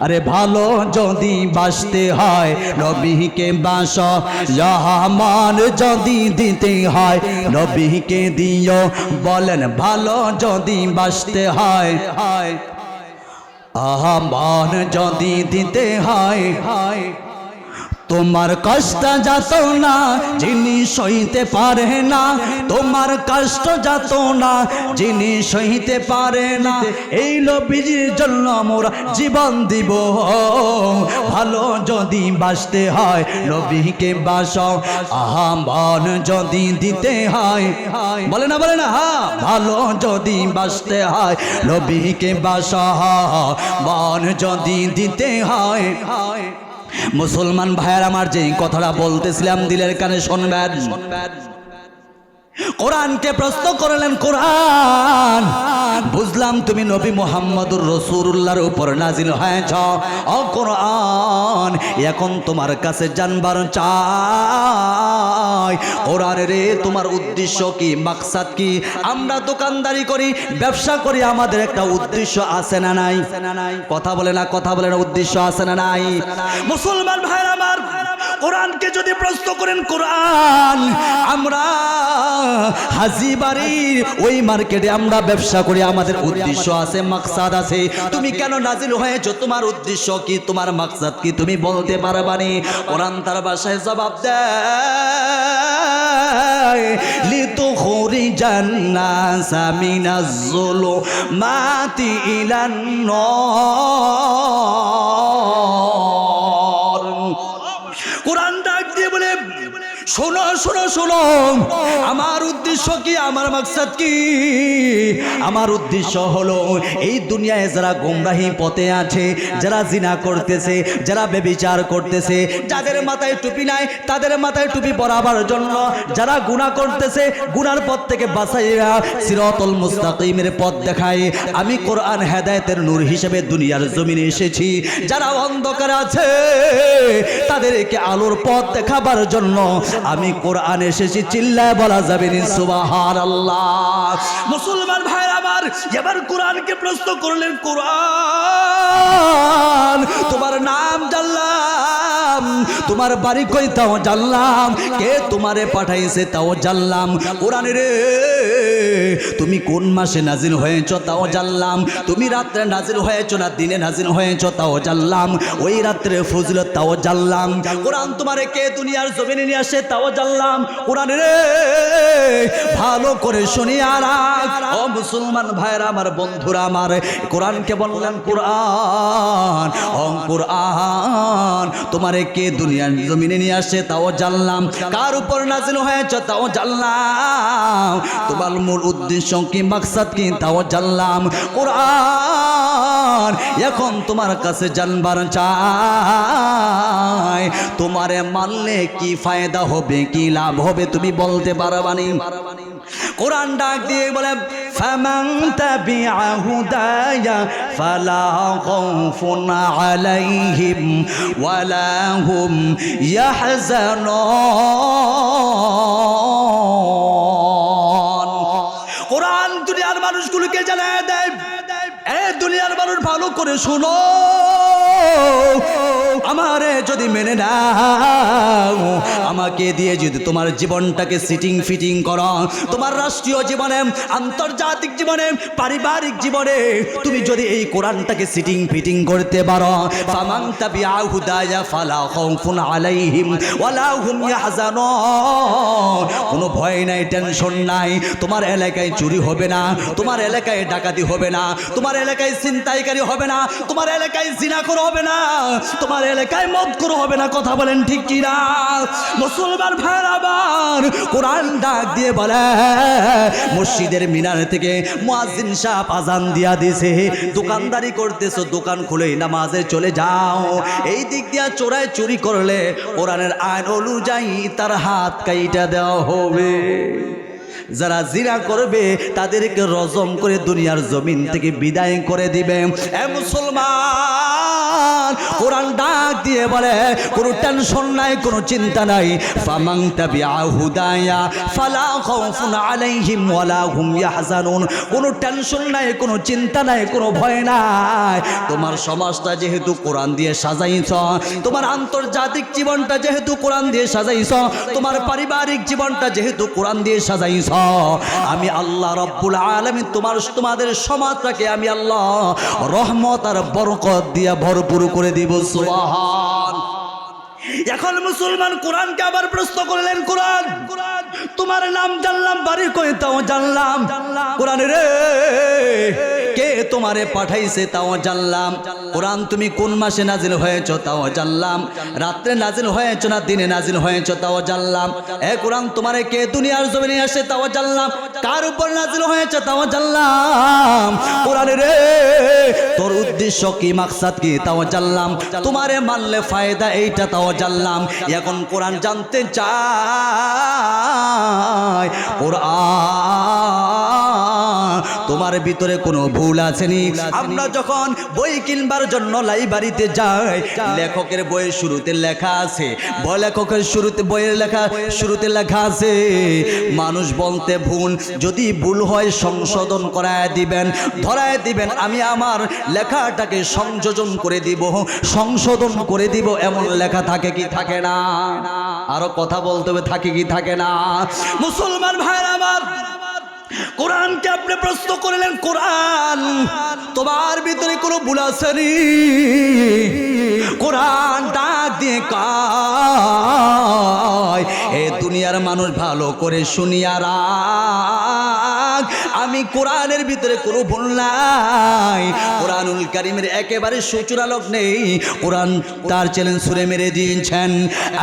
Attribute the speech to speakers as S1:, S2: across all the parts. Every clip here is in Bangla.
S1: আরে ভালো যদি বাসতে হয় নবীকে বাসো, রহমান যদি দিতে হয় নবীকে দিও। বলেন ভালো যদি বাসতে হয়, আহমান যদি দিতে হয়, তোমার কষ্ট যাত না যিনি সইতে পারে না, তোমার কষ্ট যাত না যিনি সইতে পারে না, এই নবীর জন্য মোরা জীবন দিব। ভালো যদি বাসতে হয় নবীকে বাসো, আহ্বান যদি দিতে হয়, বলে না বলে না, হ্যাঁ ভালো যদি বাসতে হয় নবীকে বাসো, আহ্বান যদি দিতে হয়। মুসলমান ভাইয়ার আমার যে কথাটা বলতেছিলাম দিলের কানে শুনবেন। কোরআনকে প্রশ্ন করলেন, কোরআন বুঝলাম তুমি নবী মুহাম্মদুর রাসূলুল্লাহর উপর নাজিল হয়েছ, ও কোরআন এখন তোমার কাছে জানবার চাই কোরআন রে তোমার উদ্দেশ্য কি, মাকসাদ কি? আমরা দোকানদারি করি, ব্যবসা করি, আমাদের একটা উদ্দেশ্য আছে না নাই? কথা বলে না, কথা বলে না, উদ্দেশ্য আছে না নাই? মুসলমান ভাইরা আমার, কোরআনকে যদি প্রশ্ন করেন, কোরআন আমরা হাজিবাড়ির ওই মার্কেটে আমরা ব্যবসা করি, আমাদের উদ্দেশ্য আছে, মাকসাদ আছে, তুমি কেন নাজিল হয়েছো, তোমার উদ্দেশ্য কি, তোমার মাকসাদ কি, তুমি বলতে পারবানি? কোরআন তার ভাষায় জবাব দেয়, লিতুখরিজান নাসা মিনাজ যুলুমাতি ইলান নূর। কোরআন ডাক দিয়ে বলে, শোনো শোনো শোনো, আমার উদ্দেশ্য কি, আমার মাকসাদ কি? আমার উদ্দেশ্য হলো এই দুনিয়ায় যারা গোমরাহি পথে আছে, যারা জিনা করতেছে, যারা ব্যভিচার করতেছে, যাদের মাথায় টুপি নাই তাদের মাথায় টুপি পরাবার জন্য, যারা গুনাহ করতেছে গুনার পথ থেকে বাঁচাইয়া সিরাতুল মুস্তাকিমের পথ দেখায়, আমি কোরআন হেদায়েতের নূর হিসেবে দুনিয়ার জমিনে এসেছি। যারা অন্ধকারে আছে তাদেরকে আলোর পথ দেখাবার জন্য আমি কোরআন এসেছি। চিল্লায় বলা যাবে না সুবহানাল্লাহ? মুসলমান ভাইরা আমার, এবার কোরআনকে প্রশ্ন করলেন, কোরআন তোমার নাম জানলাম, তোমার বাড়ি কই তাও জানলাম, কে তোমারে পাঠাইছে তাও জানলাম, কোরআন রে তুমি কোন মাসে নাজিল হয়েছ তাও জানলাম, তুমি রাত্রে নাজিল হয়েছ না দিনে নাজিল হয়েছ তাও জানলাম, ওই রাত্রে ফজিলত তাও জানলাম, কোরআন তোমারে কে দুনিয়ার জমিনে নিয়ে আসে তাও জানলাম। কোরআন রে ভালো করে শুনিয়া রাখ ও মুসলমান ভাইরা আমার, বন্ধুরা আমার, কোরআনকে বললেন, কোরআন ও কোরআন তোমারে কে দুনিয়ার জমিনে নিয়ে আসে তাও জানলাম, কার উপর নাজিল হয়েছে তাও জানলাম, তোমার মূল উদ্দেশ্য কি, মাকসাদ কি তাও জানলাম। কোরআন এখন তোমার কাছে জানবার চাই, তোমারে মানলে কি ফায়দা হবে, কি লাভ হবে, তুমি বলতে পারবানি? কোরআন ডাক দিয়ে বলে, ফামান তাবিআ হুদায়া ফালা খাউফুন আলাইহিম ওয়ালা হুম ইয়াহজানুন। কোরআন দুনিয়ার মানুষগুলোকে জানায় দেয়, এ দুনিয়ার মানুষ ভালো করে শুনো, আমারে যদি মেনে নাও, আমাকে দিয়ে যদি তোমার জীবনটাকে সিটিং ফিটিং করো, তোমার রাষ্ট্রীয় জীবনে, আন্তর্জাতিক জীবনে, পারিবারিক জীবনে তুমি যদি এই কোরআনটাকে সিটিং ফিটিং করতে পারো, ফামান তাবিআ হুদায়া ফালা খাউফুন আলাইহিম ওয়ালা হুম ইয়াহজানুন। কোনো ভয় নাই, টেনশন নাই, তোমার এলাকায় চুরি হবে না, তোমার এলাকায় ডাকাতি হবে না, তোমার এলাকায় ছিনতাইকারী হবে না, তোমার এলাকায় জিনাখোর হবে না, তোমার এলাকায় মদখোর হবে না। কথা বলেন ঠিক কি না? মুসলমান ভাইরা আমার, কোরআন ডাক দিয়ে বলে, মসজিদের মিনার থেকে মুয়াজ্জিন সাহেব আজান দিয়া দিয়েছে, দোকানদারি করতেছো, দোকান খুলে নামাজে চলে যাও, এই দিক দিয়া চোরাই চুরি করলে কোরআনের আইন অনুযায়ী তার হাত কাইটা দেওয়া হবে। যারা জিনা করবে তাদেরকে রজম করে দুনিয়ার জমিন থেকে বিদায় করে দিবে। এ মুসলমান, কোরআন ডাক দিয়ে বলে কোনো টেনশন নাই, কোনো চিন্তা নাই। ফামান তাবিআ হুদায়া ফালা খাউফুন আলাইহিম ওয়ালা হুম ইয়াহজানুন। কোনো টেনশন নাই, কোনো চিন্তা নাই, কোনো ভয় নাই। তোমার সমাজটা যেহেতু কোরআন দিয়ে সাজাইছ, তোমার আন্তর্জাতিক জীবনটা যেহেতু কোরআন দিয়ে সাজাইছ, তোমার পারিবারিক জীবনটা যেহেতু কোরআন দিয়ে সাজাইছ, আমি আল্লাহ রব্বুল আলামিন তোমাদের সমাজটাকে আমি আল্লাহ রহমত আর বরকত দিয়ে ভরপুর করে দিব। সুবহান। এখন মুসলমান কোরআনকে আবার প্রশ্ন করলেন, কোরআন তোমার নাম জানলাম, বাড়ি কই তাও জানলাম, কোরআন রে কে তোমারে পাঠাইছে তাও জানলাম, কোরআন তুমি কোন মাসে নাজিল হয়েছ তাও জানলাম, রাত্রে নাজিল হয়েছ না দিনে নাজিল হয়েছ তাও জানলাম, এ কোরআন তোমারে কে দুনিয়ার জমিনে আসে তাও জানলাম, কার উপর নাজিল হয়েছে তাও জানলাম, কোরআন রে তোর উদ্দেশ্য কি, মাকসাদ কি তাও জানলাম, তোমারে মানলে ফায়দা এইটা তাও জানলাম। এখন কোরআন জানতে চায়, কোরআন তোমার ভিতরে কোনো ভুল আছেনি? আমরা যখন বই কিনবার জন্য লাইব্রেরিতে যাই, লেখকের বইয়ের শুরুতে লেখা আছে, লেখকের শুরুতে বইয়ের লেখা শুরুতে লেখা আছে মানুষ বলতে ভুল, যদি ভুল হয় সংশোধন করায় দিবেন, ধরায় দিবেন, আমি আমার লেখাটাকে সংযোজন করে দিব, সংশোধন করে দিব, এমন লেখা থাকে কি থাকে না? আরো কথা বলতে হবে, থাকে কি থাকে না? মুসলমান ভাইরা আমার, কোরআনকে আপনি প্রশ্ন করলেন, কোরআন তোমার ভিতরে কোনো ভুল আছেনি? কোরআন ডাক দিয়ে কয়, এ দুনিয়ার মানুষ ভালো করে শুনিয়া রাখ, আমি কোরআনের ভিতরে কোনো ভুল নাই। কোরআনুল কারীমের একেবারে সূচনালক নেই, কোরআন তার চ্যালেঞ্জ ছুঁড়ে মেরে দিয়েছেন,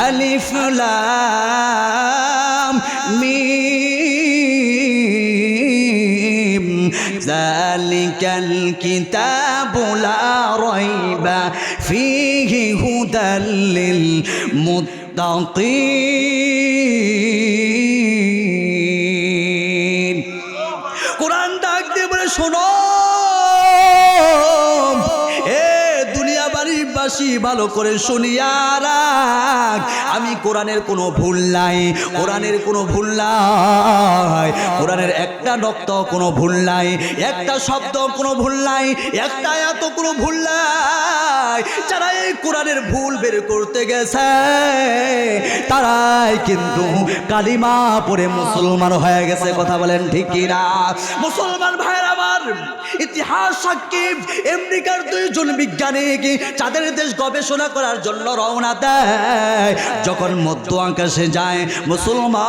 S1: আলিফ লাম মিম যালিকাল কিতাবু লা রাইবা ফীহি হুদাল লিল মুত্তাকিন। কোরআন ডাক দিয়ে বলে, শোনো এ দুনিয়া বাড়িবাসী, ভালো করে শুনিয়া রাখ, আমি কোরআনের কোনো ভুল নাই, কোরআনের কোনো ভুল নাই, কোরআনের একটা নক্ত কোনো ভুল নাই, একটা শব্দ কোনো ভুল নাই, একটা আয়াত কোনো ভুল নাই। যারা এই কোরআনের ভুল বের করতে গেছে তারাই কিন্তু কালিমা পড়ে মুসলমান হয়ে গেছে। কথা বলেন ঠিক কি না? মুসলমান ভাইরা আমার, ইতিহাস সাক্ষী আমেরিকার দুইজন বিজ্ঞানী যাদের দেশ গবেষণা করার জন্য রওনা দেয়, যখন মধ্য আকাশে যায় মুসলমান,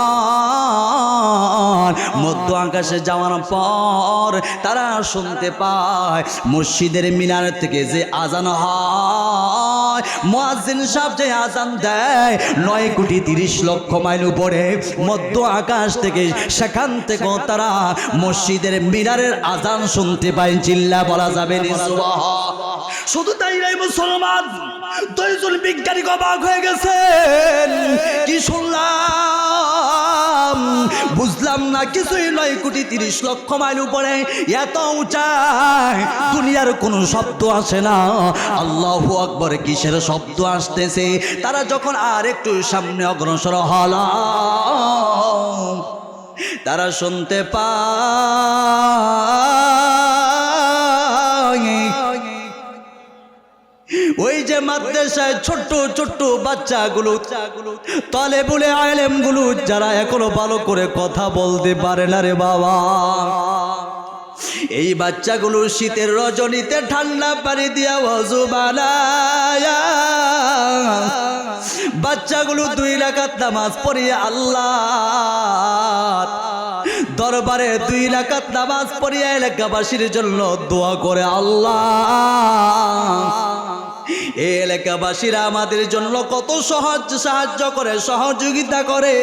S1: মধ্য আকাশে যাওয়ার পর তারা শুনতে পায় মসজিদের মিনার থেকে যে আজান হয়, মুয়াজ্জিন সাহেব যে আজান দেয় 9,30,00,000 মাইল উপরে মধ্য আকাশ থেকে, সেখান থেকে তারা মসজিদের মিনারের আজান শুনতে পায়। চিল্লা বলা যাবে না সুবহানাল্লাহ। শুধু তাই নাই মুসলমান, দুইজন বিজ্ঞানী অবাক হয়ে গেছেন, কি শুনলাম বুঝলাম না কিছুই, 9,30,00,000 মাইল উপরে এত উঁচায় দুনিয়ার কোনো শব্দ আসে না। আল্লাহু আকবার কিসের শব্দ আসতেছে? তারা যখন আর একটু সামনে অগ্রসর হল, তারা শুনতে পায় ওই যে মাদ্রাসায় ছোট্ট ছোট্ট বাচ্চাগুলো, তালেবুল ইলমগুলো, যারা এখনো ভালো করে কথা বলতে পারে না রে বাবা, এই বাচ্চাগুলো শীতের রজনীতে ঠান্ডা পানি দিয়া ওযু বানায়া, বাচ্চাগুলো 2 রাকাত নামাজ পড়িয়া আল্লাহ দরবারে 2 রাকাত নামাজ পড়িয়া এলাকাবাসীর জন্য দোয়া করে, আল্লাহ এই এলাকাবাসীরা আমাদের জন্য কত সাহায্য করে, সহযোগিতা করে,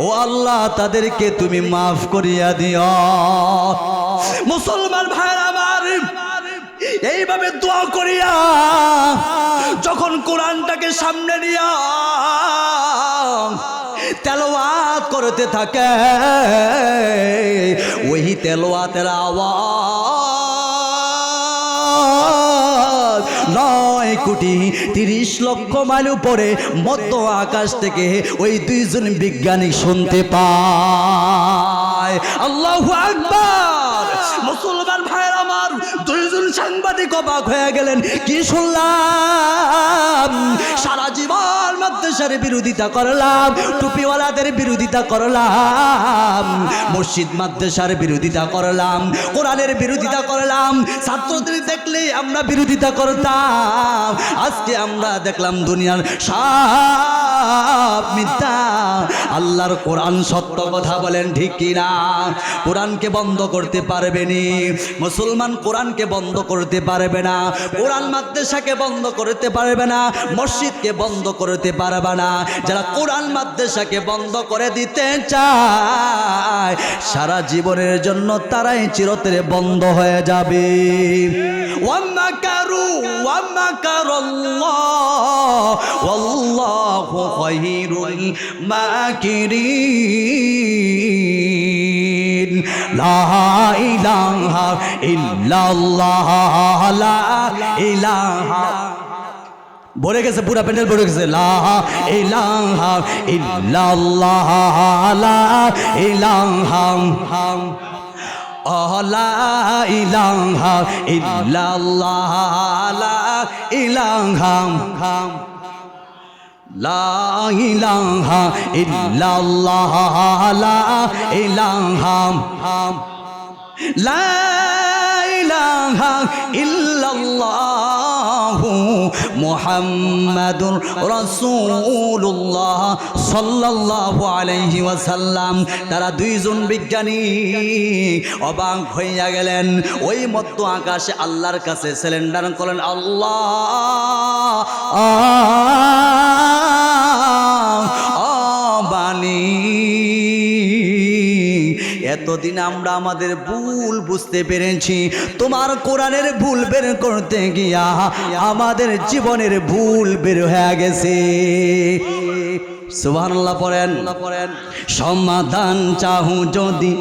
S1: ও আল্লাহ তাদেরকে তুমি মাফ করিয়া দিও। মুসলমান ভাইরা আমার, এইভাবে দোয়া করিয়া যখন কোরআনটাকে সামনে নিয়া তেলাওয়াত করতে থাকে, ওই তেলাওয়াতের আওয়াজ 9,30,00,000 মাইল উপরে মধ্য আকাশ থেকে ওই দুইজন বিজ্ঞানী শুনতে পায়। আল্লাহু আকবার। মুসলমান ভাইয়ের আমার, দুইজন সাংবাদিক অবাক হয়ে গেলেন। কি শুনলাম? সারা জীবন মাদ্রাসার বিরোধিতা করলাম, টুপিওয়ালাদের বিরোধিতা করলাম, মসজিদ মাদ্রাসার বিরোধিতা করলাম, কোরআনের বিরোধিতা করলাম, ছাত্রদের দেখলে আমরা বিরোধিতা করতাম। আজকে আমরা দেখলাম দুনিয়ার সব মিথ্যা, আল্লাহর কোরআন সত্য কথা। বলেন ঠিক কিনা? কোরআনকে বন্ধ করতে পারবে নি মুসলমান, কোরআনকে বন্ধ করতে পারবে না, কোরআন মাদ্রাসাকে বন্ধ করতে পারবে না, মসজিদকে বন্ধ করতে পারবে না। যারা কোরআন মাদ্রাসাকে বন্ধ করে দিতে চায় সারা জীবনের জন্য তারাই চিরতরে বন্ধ হয়ে যাবে। ওয়ামাকারু ওয়ামাকারাল্লাহ ওয়াল্লাহু খায়রুল মাকিরিন। লা ইলাহা ইল্লাল্লাহ, লা ইলাহা, ভরে গেছে পুরা প্যান্ডেল ভরে গেছে। লা ইলাহা ইল্লাল্লাহ, লা ইলাহা, লা ইলাহা ইল্লাল্লাহ, লা ইলাহা, লা ইলাহা ইল্লাল্লাহ, লা ইলাহা, লা ইলাহা ইল্লাল্লাহ মুহাম্মাদুর রাসূলুল্লাহ সাল্লাল্লাহু আলাইহি ওয়াসাল্লাম। তারা দুইজন বিজ্ঞানী অবাক হইয়া গেলেন। ওই মধ্য আকাশে আল্লাহর কাছে সিলিন্ডার করলেন, আল্লাহ বাণী, এতদিন আমরা আমাদের ভুল বুঝতে পেরেছি, তোমার কোরআনের ভুল বের করতে গিয়া আমাদের জীবনের ভুল বের হয়ে গেছে। সুবহানাল্লাহ পড়েন। সমাধান চাহু যদি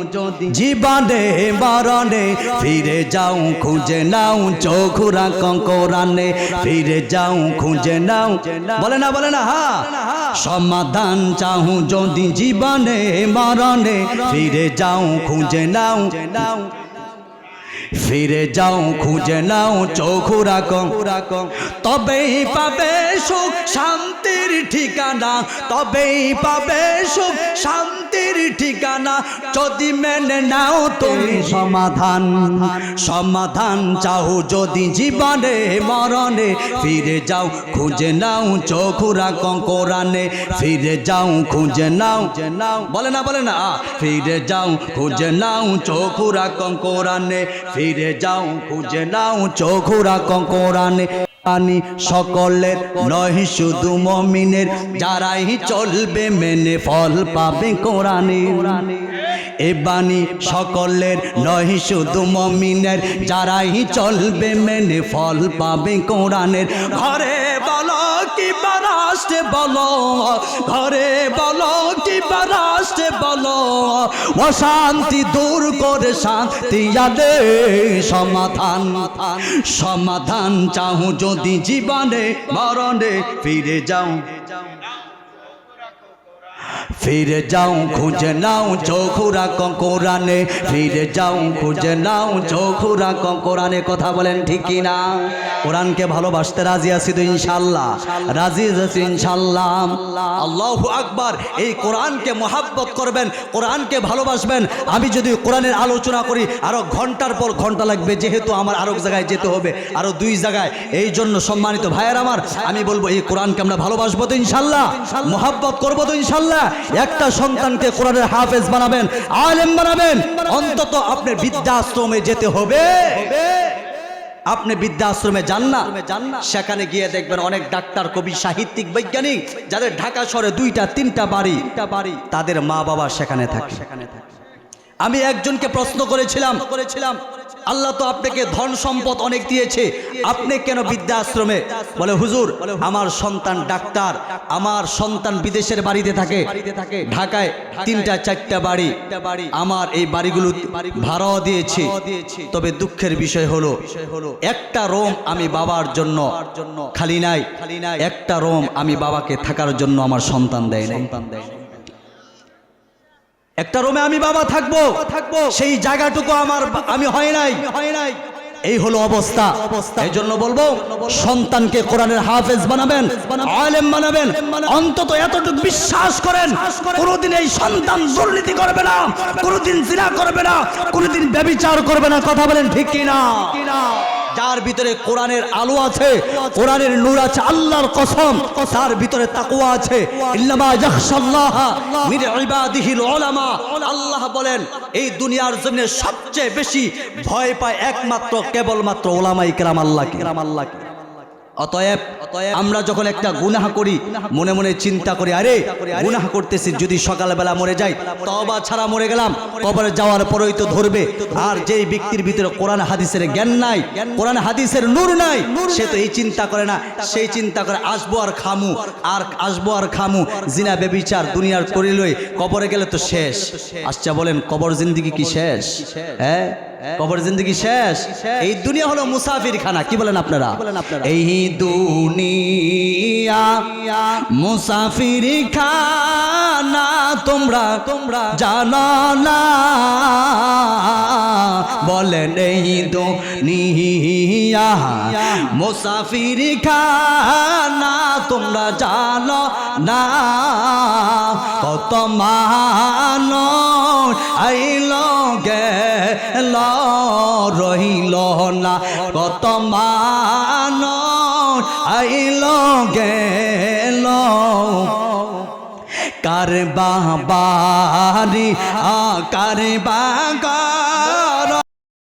S1: জীবনে মরণে, ফিরে যাও খুঁজে নাও চোখুরা কোরআনে, ফিরে যাও খুঁজে নাও। বলে না, বলে না, হ্যাঁ। সমাধান চাহু যদি জীবনে মরণে, ফিরে যাও খুঁজে নাও, ফিরে যাও খুঁজে নাও চোখুরা কম, তবেই পাবে সুখ শান্তির ঠিকানা, তবেই পাবে সুখ শান্তির ঠিকানা, যদি মেনে নাও তুমি সমাধান। সমাধান চাও যদি জীবনে মরণে, ফিরে যাও খুঁজে নাও চোখুরা কোরআনে, ফিরে যাও খুঁজে নাও। বলে না, বলে না, ফিরে যাও খুঁজে নাও চোখুরা কোরআনে, ফিরে যাও খুঁজে নাও চোখুরা কোরআনে। বাণী সকলের নয় শুধু মুমিনের, যারাই চলবে মেনে ফল পাবে কোরআনের। এ বাণী সকলের নয় শুধু মুমিনের, যারাই চলবে মেনে ফল পাবে কোরআনের। ঘরে বলো কি রাষ্ট্রে বলো, ঘরে বলো কি রাষ্ট্রে বলো, অশান্তি দূর করে শান্তি আনে সমাধান। সমাধান চাহু যদি জীবনে মরণে, ফিরে যাও, ফিরে যাও খুঁজে নাও চোখুরা কোরআনে, ফিরে যাও খুঁজে নাও চোখুরা কোরআনে। কথা বলেন ঠিক কি না? কোরআনকে ভালোবাসতে রাজি আছি তো ইনশাআল্লাহ? রাজি আছি ইনশাআল্লাহ। আল্লাহু আকবার। এই কোরআনকে মহাব্বত করবেন, কোরআনকে ভালোবাসবেন। আমি যদি কোরআনের আলোচনা করি আরো ঘন্টার পর ঘন্টা লাগবে, যেহেতু আমার আরো জায়গায় যেতে হবে, আরো 2 জায়গায়। এই জন্য সম্মানিত ভাইয়ের আমার, আমি বলবো এই কোরআনকে আমরা ভালোবাসবো তো ইনশাআল্লাহ, মহাব্বত করবো তো ইনশাআল্লাহ। একটা সন্তানকে কোরআনের হাফেজ বানাবেন, আলেম বানাবেন, অন্তত আপনার বৃদ্ধাশ্রমে যেতে হবে। আপনি বৃদ্ধাশ্রমে যান না, সেখানে গিয়ে দেখবেন অনেক ডাক্তার, কবি, সাহিত্যিক, বৈজ্ঞানিক, যাদের ঢাকা শহরে 2টা 3টা বাড়ি, তাদের মা বাবা সেখানে থাকে। আমি একজনকে প্রশ্ন করেছিলাম, আল্লাহ তো আপনাকে ধন সম্পদ অনেক দিয়েছে, আপনি কেন বৃদ্ধাশ্রমে? বলে হুজুর আমার সন্তান ডাক্তার, আমার সন্তান বিদেশের বাড়িতে থাকে, ঢাকায় 3টা 4টা বাড়ি, আমার এই বাড়িগুলো ভাড়াও দিয়েছি। তবে দুঃখের বিষয় হলো একটা রুম আমি বাবার জন্য খালি নাই, একটা রুম আমি বাবাকে থাকার জন্য আমার সন্তান দেয় না। একটা রুমে আমি বাবা থাকবো, সেই জায়গাটুকু আমি হয় নাই। এই হলো অবস্থা। এই জন্য বলবো সন্তানকে কোরআনের হাফেজ বানাবেন, আলেম বানাবেন। অন্তত এতটুকু বিশ্বাস করেন, কোনোদিন এই সন্তান দুর্নীতি করবে না, কোনোদিন জিনা করবে না, কোনোদিন ব্যভিচার করবে না। কথা বলেন ঠিক কিনা? যার ভিতরে কোরআনের আলো আছে, কোরআনের নূর আছে, আল্লাহর কসম তার ভিতরে তাকওয়া আছে। ইন্নামা ইয়াখশাল্লাহা মিন ইবাদিহিল উলামা। আল্লাহ বলেন এই দুনিয়ার জমিনে সবচেয়ে বেশি ভয় পায় একমাত্র কেবলমাত্র উলামায়ে কেরাম আল্লাহকে। অতএব আমরা যখন একটা গুনাহ করি মনে মনে চিন্তা করি, আরে গুনাহ করতেছি, যদি সকালবেলা মরে যাই, তওবা ছাড়া মরে গেলাম, কবরে যাওয়ার পরেই তো ধরবে। আর যেই ব্যক্তির ভিতরে কোরআন হাদিসের জ্ঞান নাই, কোরআন হাদিসের নূর নাই, সে তো এই চিন্তা করে না। সেই চিন্তা করে আসবো আর খামু, আর আসবো আর খামু, জিনা বেবিচার দুনিয়ার করি লই, কবরে গেলে তো শেষ। আচ্ছা বলেন কবর জিন্দেগি কি শেষ? হ্যাঁ, কবর জিন্দেগি শেষ। এই দুনিয়া হলো মুসাফির খানা। কি বলেন আপনারা? এই দুনিয়া মুসাফির খানা তোমরা জানো না। বলেন এই দুনিয়া মুসাফির খানা তোমরা জানো না। কত মানুষ আইলো গেল রহিল না, কত মানুষ আইলো গেল। কার বাবারি কার বাগা